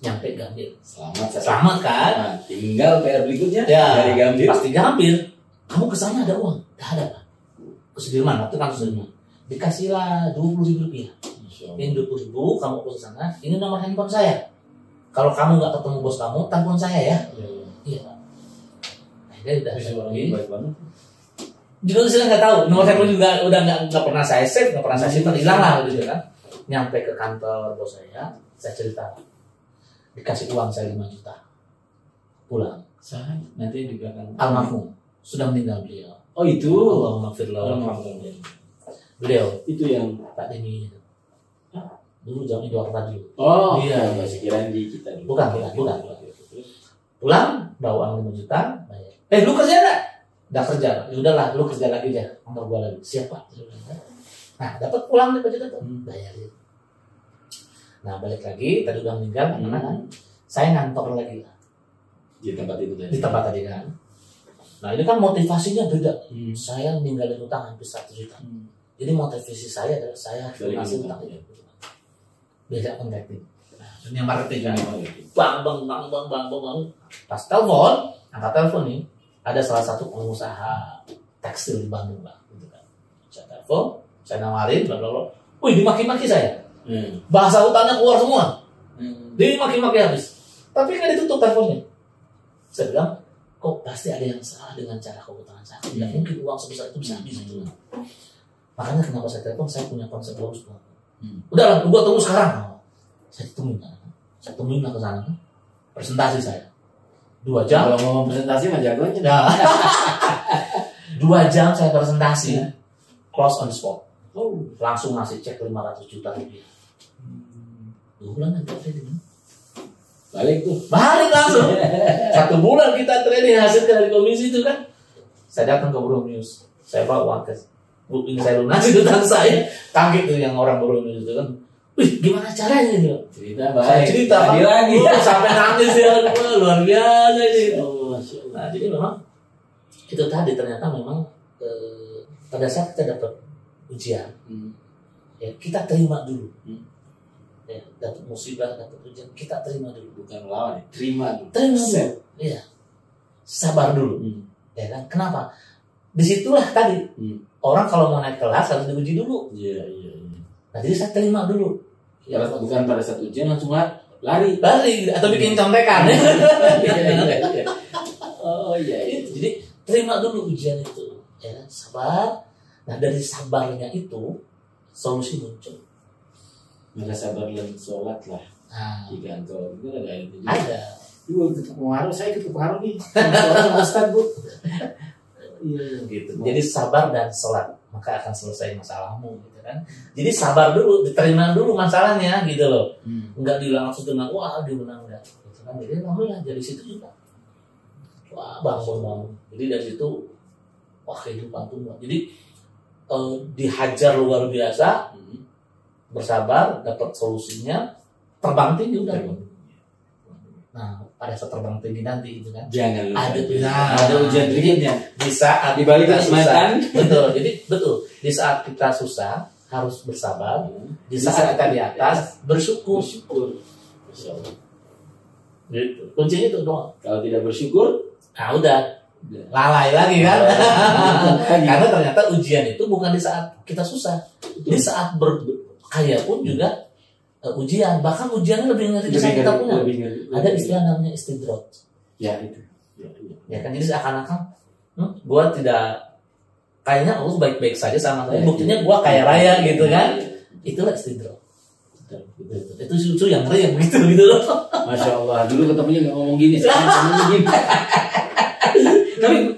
Nyampe Gambir. Selamat kan? Nah, tinggal PR berikutnya Ya, dari Gambir. pasti Gambir. Kamu kesana ada uang? Gak ada Pak. Ke Sudirman, waktu kan Sudirman. Dikasihlah 20.000 rupiah. Ini 20.000, kamu ke sana. Ini nomor handphone saya. Kalau kamu nggak ketemu bos kamu, telepon saya ya. Iya Pak. Akhirnya udah Baik banget. juga saya nggak tahu. Nomor handphone juga udah nggak pernah saya save, nggak pernah saya simpan, hilang lah gitu kan. Nyampe ke kantor bos saya cerita. Dikasih uang saya 5 juta. Pulang. Saya nanti juga akan Almarhum sudah meninggal beliau. Oh itu. Allahumma firlahu. Beliau Itu yang Pak Denny itu. Dulu jam itu radio. Oh Iya. masih kirain di kita dulu. Bukan. Pulang bawa uang 5 juta, bayar. Lu kerja enggak? Udah kerja. Ya udahlah, lu kerja lagi deh. Kantor gua lagi. Siapa? Nah, dapat pulang 5 juta tuh. Bayarin. Nah, balik lagi, tadi udah meninggal, kan? Saya ngantor lagi lah. di tempat itu tadi. Di tempat tadi kan. Nah ini kan motivasinya beda. Saya ninggalin utang hampir 1 juta. Jadi motivasi saya adalah saya harus lunasi utang itu. Beda marketing. Nah, dunia marketing kan. Bang. Pas telepon, angkat telepon nih, ada salah satu pengusaha tekstil di Bandung lah, gitu kan. Saya telepon, saya nawarin, bla bla bla. Wih, dimaki-maki saya. Bahasa utangnya keluar semua. Dimaki-maki habis. Tapi kan ditutup teleponnya. Saya bilang, kok pasti ada yang salah dengan cara keutangan saya. Tidak mungkin uang sebesar itu bisa habis gitu. Makanya kenapa saya telepon, saya punya konsep bagus banget. Udah lah, gua tunggu sekarang. Saya temuin lah ke sana. Presentasi saya 2 jam. Kalau mau presentasi mah jagonya. Nah, 2 jam saya presentasi, close on the spot. Langsung ngasih cek 500 juta rupiah. 2 bulan nanti trading. Balik langsung. 1 bulan kita trading, hasil dari komisi itu kan. Saya datang ke Bro News, saya bawa uang cash. Booking saya lunasi utang saya. Kaget tuh yang orang Bro News itu kan. Wih, gimana caranya gitu? Cerita baik. Saya cerita lagi. Sampai nangis ya, luar biasa ini. Nah, jadi memang itu tadi ternyata memang pada saat kita dapat ujian, ya kita terima dulu. Ya, dapat musibah, dapat ujian, kita terima dulu. Bukan melawan, terima dulu. Terima dulu. Iya. Sabar dulu. Ya kan? Kenapa? Disitulah tadi orang kalau mau naik kelas harus diuji dulu. Iya. Nah, jadi saya terima dulu. Ya, bukan pada saat ujian langsung lari atau bikin contekan. Iya. Oh iya. Jadi terima dulu ujian itu, ya kan? Sabar. Nah, dari sabarnya itu solusi muncul. Maka sabar dan sholat lah. Jika engkau itu ada. Saya ikut pengaruh nih. Ustaz, Bu. Iya gitu. Jadi sabar dan sholat, maka akan selesai masalahmu, gitu kan. Jadi sabar dulu, diterima dulu masalahnya, gitu loh. Enggak langsung dengan wah dia menang enggak, gitu kan. Jadi alhamdulillah dari situ juga. Wah, bangun. Jadi dari situ wah kehidupan tuh. Jadi dihajar luar biasa, bersabar, dapat solusinya, terbang tinggi udah. Nah, pada saat terbang tinggi nanti itu kan. Jangan lupa. Ada ujian berikutnya. Di saat di balik kenikmatan. Betul. Jadi betul. Di saat kita susah harus bersabar. Di saat kita di atas bersyukur. Gitu. Kuncinya itu doang. Kalau tidak bersyukur, udah lalai lagi kan. Karena ternyata ujian itu bukan di saat kita susah. Di saat berkaya pun juga ujian, bahkan ujiannya lebih ngeri dari saat kita punya. Ada istilah namanya istidroj. Ya itu. Ya kan, jadi seakan-akan gua tidak, kayaknya Allah baik-baik saja sama saya. Buktinya gua kaya raya gitu kan. Itulah istidroj. Itu susu yang ngeri yang gitu loh. Masya Allah. Dulu ketemunya nggak ngomong gini, sekarang ngomong gini.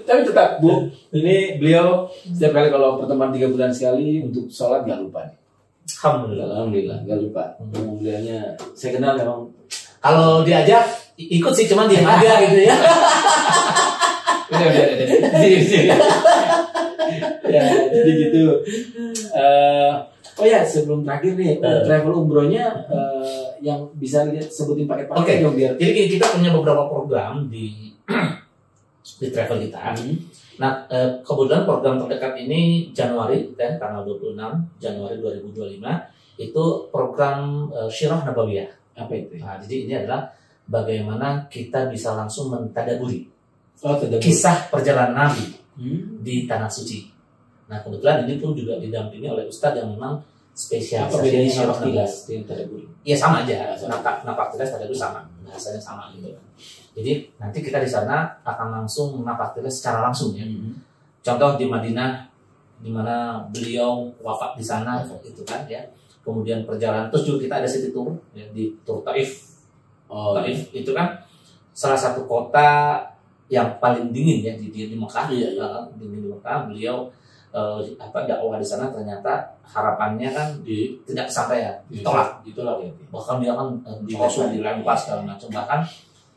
tapi tetap Bu, ini beliau setiap kali kalau pertemuan 3 bulan sekali untuk sholat nggak lupa nih. Alhamdulillah nggak lupa. Beliaunya saya kenal memang. Kalau diajak ikut sih, cuman diam aja gitu ya. Udah. Ya, jadi gitu. Oh ya, sebelum terakhir nih, travel umrohnya yang bisa sebutin paket-paket dong biar. Jadi kita punya beberapa program di travel kita. Nah, kebetulan program terdekat ini Januari, tanggal 26 Januari 2025, itu program Syirah Nabawiyah. Apa itu? Nah, jadi ini adalah bagaimana kita bisa langsung mentadaburi tadabur. Kisah perjalanan Nabi di Tanah Suci. Nah, kebetulan ini pun juga didampingi oleh Ustadz yang memang spesialis di Syirah Nabawiyah. Iya, sama aja. Napaktilas tadabur sama, bahasanya sama gitu. Jadi nanti kita di sana akan langsung menapaktilas secara langsung ya. Contoh di Madinah, di mana beliau wafat di sana, gitu kan ya. Kemudian perjalanan, terus juga kita ada city tour ya, di Tur Taif. Taif itu kan salah satu kota yang paling dingin ya di Mekah. Dingin di Mekah. Beliau dakwah di sana ternyata harapannya kan tidak kesampaian, ditolak ya. Bahkan dia kan langsung dilempar segala macam. Bahkan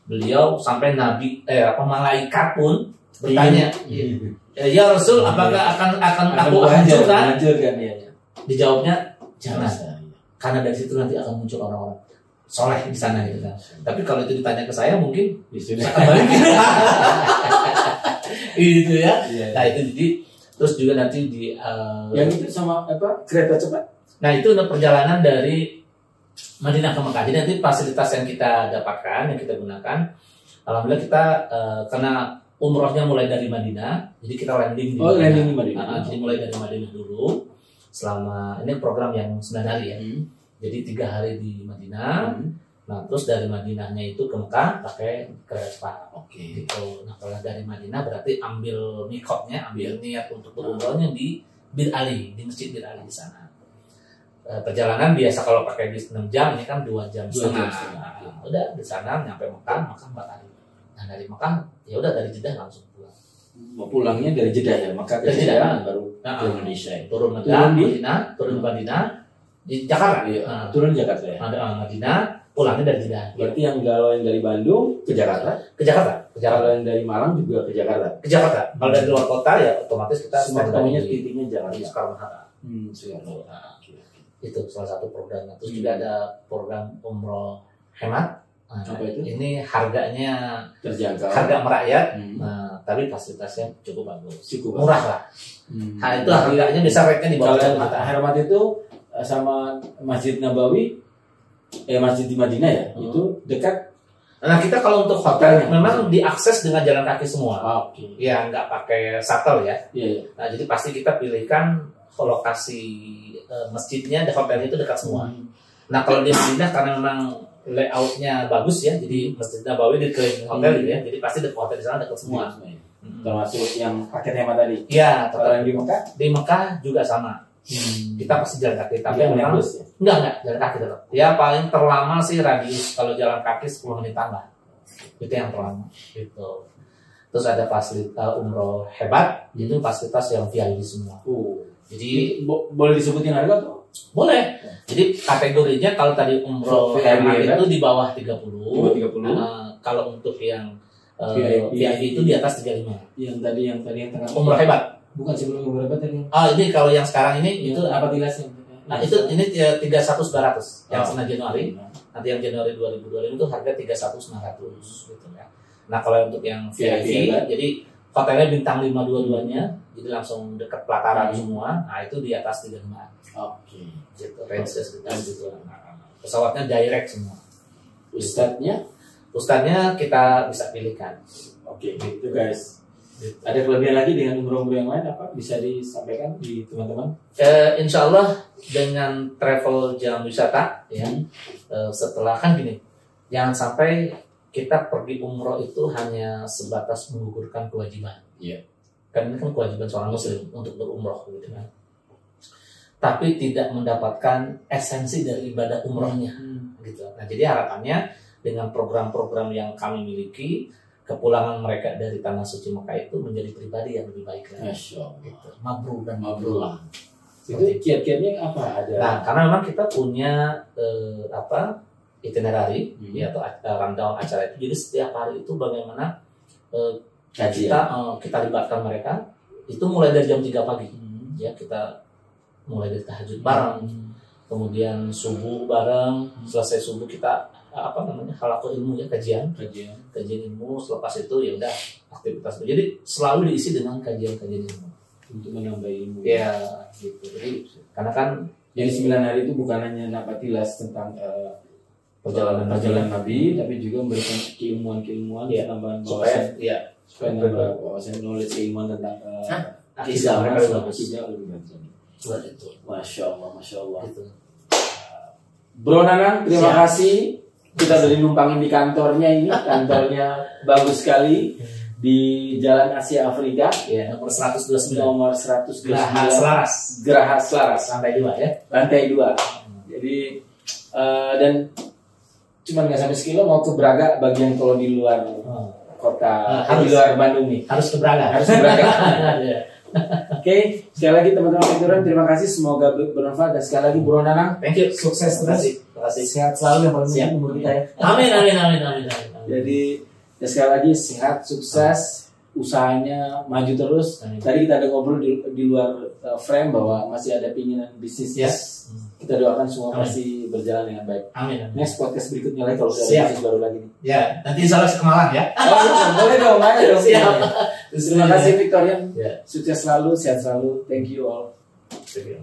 beliau sampai malaikat pun bertanya, ya Rasul, apakah akan aku hancurkan? Ya. Dijawabnya jangan, karena dari situ nanti akan muncul orang-orang soleh di sana gitu kan. Tapi kalau itu ditanya ke saya mungkin sudah balik gitu ya. Iya. Nah itu jadi terus juga nanti di yang itu sama apa kereta cepat. nah itu perjalanan dari Madinah ke Mekah. Jadi nanti fasilitas yang kita dapatkan, yang kita gunakan, alhamdulillah kita karena umrohnya mulai dari Madinah, jadi kita landing di Madinah. Landing di Madinah. Jadi mulai dari Madinah dulu. Selama ini program yang 9 hari ya. Jadi 3 hari di Madinah. Nah terus dari Madinahnya itu ke Mekah pakai kereta cepat. Oke. Gitu. Nah kalau dari Madinah berarti ambil mikotnya, ambil niat untuk berumrohnya di Bir Ali, di Masjid Bir Ali di sana. Perjalanan biasa kalau pakai bis 6 jam, ini kan 2 jam setengah. Nah, udah di sana nyampe Mekah 4 hari. Nah dari Mekah ya udah dari Jeddah langsung pulang. Pulangnya dari Jeddah ya, Mekah ke Jeddah baru ke Indonesia. Turun Madinah, turun Madinah di Jakarta. Iya, turun Jakarta ya. Madinah, pulangnya dari Jeddah. Berarti yang kalau yang dari Bandung ke Jakarta, kalau yang dari Malang juga ke Jakarta. Kalau dari luar kota ya otomatis kita semua ketemunya titiknya Jakarta. Soekarno Hatta. Soekarno. Itu salah satu programnya. Terus juga ada program umroh hemat. Nah, apa itu? Ini harganya terjangkau, harga merakyat, nah, tapi fasilitasnya cukup bagus, cukup murah lah. Nah itu harganya bisa rate-nya di bawah Kalau hemat itu sama Masjid Nabawi, masjid di Madinah ya, itu dekat. Nah kita kalau untuk hotel memang diakses dengan jalan kaki semua, ya nggak pakai shuttle ya. Nah jadi pasti kita pilihkan lokasi masjidnya dan hotelnya itu dekat semua. Nah kalau di Madinah karena memang layoutnya bagus ya, jadi Masjid Nabawi dikelilingi hotel gitu ya, jadi pasti hotel di sana dekat semua. Termasuk yang paket hemat tadi. Iya, kalau yang di Mekah? Di Mekah juga sama. Kita pasti jalan kaki, tapi memang ya? enggak jalan kaki tetap. Ya paling terlama sih radius kalau jalan kaki 10 menitan lah. Itu yang terlama. Gitu. Terus ada fasilitas umroh hebat, itu fasilitas yang VIP semua. Jadi boleh disebutin harga tuh? Boleh. Jadi kategorinya kalau tadi umroh hemat itu di bawah 30. Kalau untuk yang VIP itu di atas 35. Yang tadi yang tengah. Umroh hebat. Bukan sebelum umroh hebat tadi. Ini kalau yang sekarang ini itu apa tilasnya? Nah itu ini 31.900 yang 9 Januari. Nanti yang Januari 2025 itu harga 31.900 gitu ya. Nah kalau untuk yang VIP jadi hotelnya bintang 5 dua-duanya, jadi langsung dekat pelataran semua. Nah itu di atas 35. Gitu, range-nya sekitar gitu. Nah, pesawatnya direct semua. Ustadznya kita bisa pilihkan. Gitu guys. Ada kelebihan lagi dengan umroh-umroh yang lain apa? Bisa disampaikan di teman-teman? Insya Allah dengan travel jalan wisata ya. Setelah kan gini, jangan sampai kita pergi umroh itu hanya sebatas menggugurkan kewajiban. Kan ini kan kewajiban seorang muslim untuk berumroh gitu kan. Tapi tidak mendapatkan esensi dari ibadah umrohnya gitu. Nah jadi harapannya dengan program-program yang kami miliki, kepulangan mereka dari tanah suci Mekah itu menjadi pribadi yang lebih baik lagi. Gitu. Mabrur dan mabrur. Itu kiat-kiatnya apa? Nah karena memang kita punya itinerary atau rundown acara itu. Jadi setiap hari itu bagaimana kita libatkan mereka itu mulai dari jam 3 pagi. Ya kita mulai dari tahajud bareng, kemudian subuh bareng, selesai subuh kita halaqah ilmu ya, kajian ilmu. Selepas itu ya udah aktivitas. Jadi selalu diisi dengan kajian ilmu untuk menambah ilmu. Ya gitu. Jadi karena kan jadi 9 hari itu bukan hanya napatilas tentang perjalanan Nabi, tapi juga memberikan keilmuan tambahan wawasan supaya nambah wawasan knowledge keilmuan tentang akidah mereka bagus. Itu. Masya Allah. Gitu. Bro Nanang, terima kasih. Kita udah numpangin di kantornya ini. Kantornya bagus sekali di Jalan Asia Afrika. Nomor 129. Geraha Selaras. Lantai 2 ya. Lantai 2. Jadi dan cuman nggak sampai sekilo mau ke Braga bagian kalau di luar kota, di luar Bandung nih. Harus ke Braga. Oke, sekali lagi teman-teman Venturan, terima kasih, semoga bermanfaat, dan sekali lagi Bro Nanang, thank you, sukses terus, sehat selalu yang paling penting umur kita ya. Amin. Jadi sekali lagi sehat, sukses, usahanya maju terus. Tadi kita ada ngobrol di luar frame bahwa masih ada keinginan bisnis. Kita doakan semua pasti berjalan dengan baik. Amin. Next podcast berikutnya lagi kalau Siap. ada baru lagi nih. Ya, nanti insya Allah ke Malang ya. Boleh dong, mana dong. Siap. Terima kasih Victorian. Ya. Sukses selalu, sehat selalu. Thank you all. Oke.